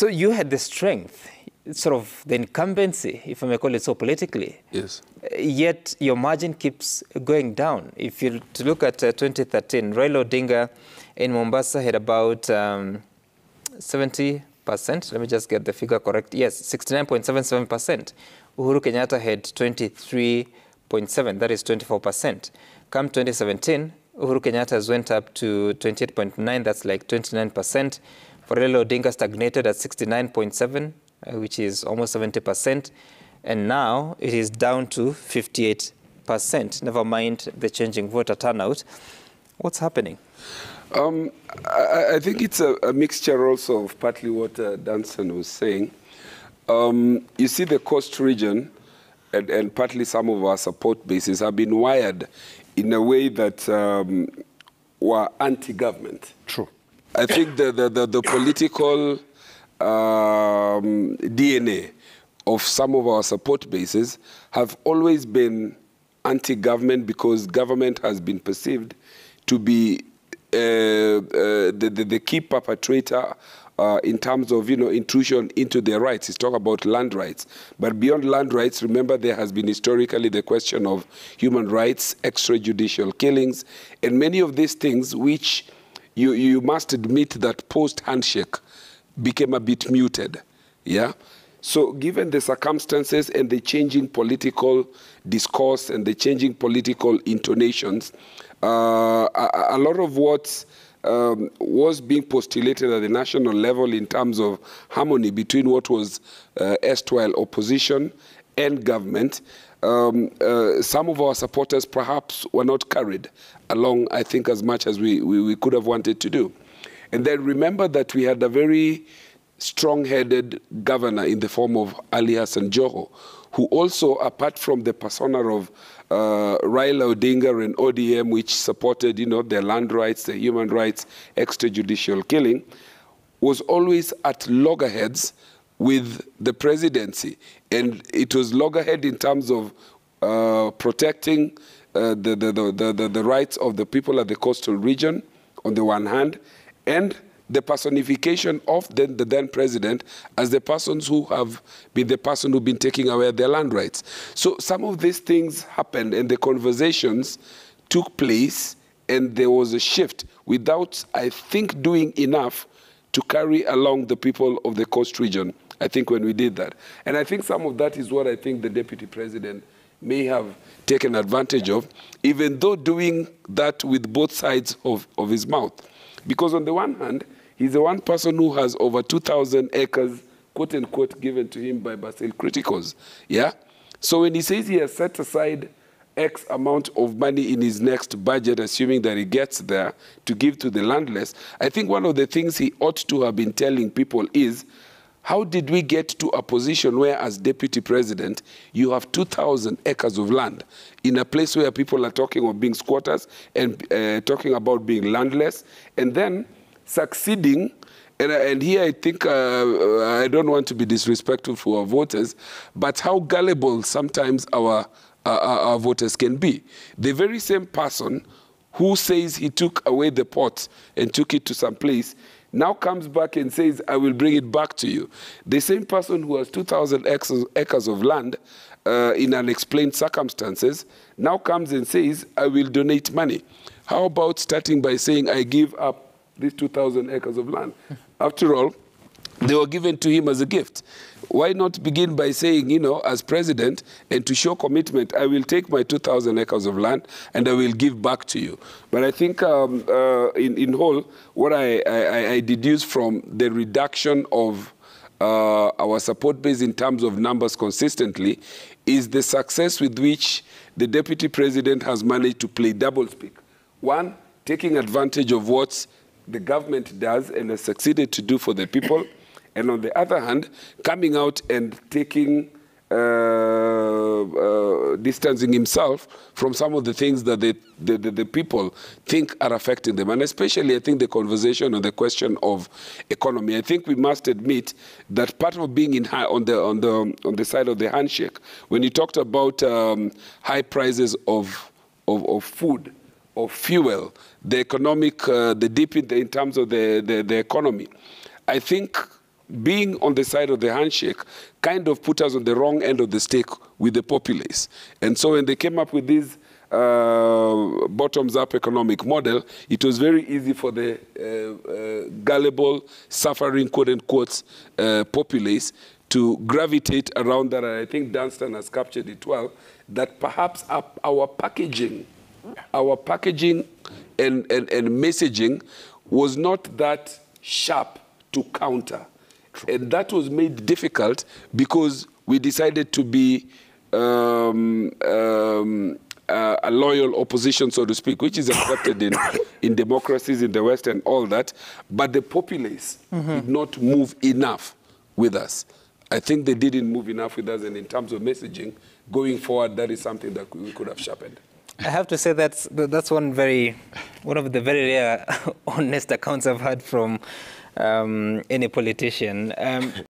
So you had the strength, sort of the incumbency, if I may call it so politically. Yes. Yet your margin keeps going down. If you to look at 2013, Raila Odinga in Mombasa had about 70%. Let me just get the figure correct. Yes, 69.77%. Uhuru Kenyatta had 23.7%. That is 24%. Come 2017, Uhuru Kenyatta's went up to 28.9%. That's like 29%. For Raila Odinga stagnated at 69.7%, which is almost 70%. And now it is down to 58%. Never mind the changing voter turnout. What's happening? I think it's a mixture also of partly what Danson was saying. You see the coast region and partly some of our support bases have been wired in a way that were anti-government. True. I think the political DNA of some of our support bases have always been anti-government because government has been perceived to be the key perpetrator in terms of, intrusion into their rights. It's talk about land rights. But beyond land rights, remember there has been historically the question of human rights, extrajudicial killings, and many of these things which you must admit that post-handshake became a bit muted. Yeah? So given the circumstances and the changing political discourse and the changing political intonations, a lot of what was being postulated at the national level in terms of harmony between what was erstwhile opposition and government, some of our supporters perhaps were not carried along, I think, as much as we could have wanted to do. And then remember that we had a very strong-headed governor in the form of Ali Hassan Joho, who also, apart from the persona of Raila Odinga and ODM, which supported, their land rights, their human rights, extrajudicial killing, was always at loggerheads with the presidency. And it was loggerhead in terms of protecting the rights of the people at the coastal region, on the one hand, and the personification of the then president as the persons who have been the person who've been taking away their land rights. So some of these things happened and the conversations took place and there was a shift without, I think, doing enough to carry along the people of the coast region, I think, when we did that. And I think some of that is what I think the deputy president may have taken advantage of, even though doing that with both sides of his mouth. Because on the one hand, he's the one person who has over 2,000 acres, quote unquote, given to him by Basil criticals. Yeah? So when he says he has set aside X amount of money in his next budget, assuming that he gets there, to give to the landless, I think one of the things he ought to have been telling people is, how did we get to a position where, as deputy president, you have 2,000 acres of land in a place where people are talking of being squatters and talking about being landless, and then succeeding, and here I think I don't want to be disrespectful to our voters, but how gullible sometimes our voters can be. The very same person who says he took away the pot and took it to some place now comes back and says, I will bring it back to you. The same person who has 2,000 acres of land in unexplained circumstances now comes and says, I will donate money. How about starting by saying, I give up these 2,000 acres of land? After all, they were given to him as a gift. Why not begin by saying, as president, and to show commitment, I will take my 2,000 acres of land and I will give back to you. But I think in whole, what I deduce from the reduction of our support base in terms of numbers consistently is the success with which the deputy president has managed to play doublespeak. One, taking advantage of what the government does and has succeeded to do for the people, and on the other hand, coming out and taking, distancing himself from some of the things that the people think are affecting them. And especially, I think, the conversation on the question of economy. I think we must admit that part of being on the side of the handshake, when you talked about high prices of food, of fuel, the economic, the dip in terms of the economy, I think being on the side of the handshake kind of put us on the wrong end of the stake with the populace. And so when they came up with this bottoms-up economic model, it was very easy for the gullible, suffering, quote-unquote, populace to gravitate around that. And I think Dunstan has captured it well, that perhaps our packaging and messaging was not that sharp to counter. True. And that was made difficult because we decided to be a loyal opposition, so to speak, which is accepted in democracies in the West and all that. But the populace did not move enough with us. I think they didn't move enough with us, and in terms of messaging, going forward, that is something that we could have sharpened. I have to say that's one of the very rare honest accounts I've heard from any politician.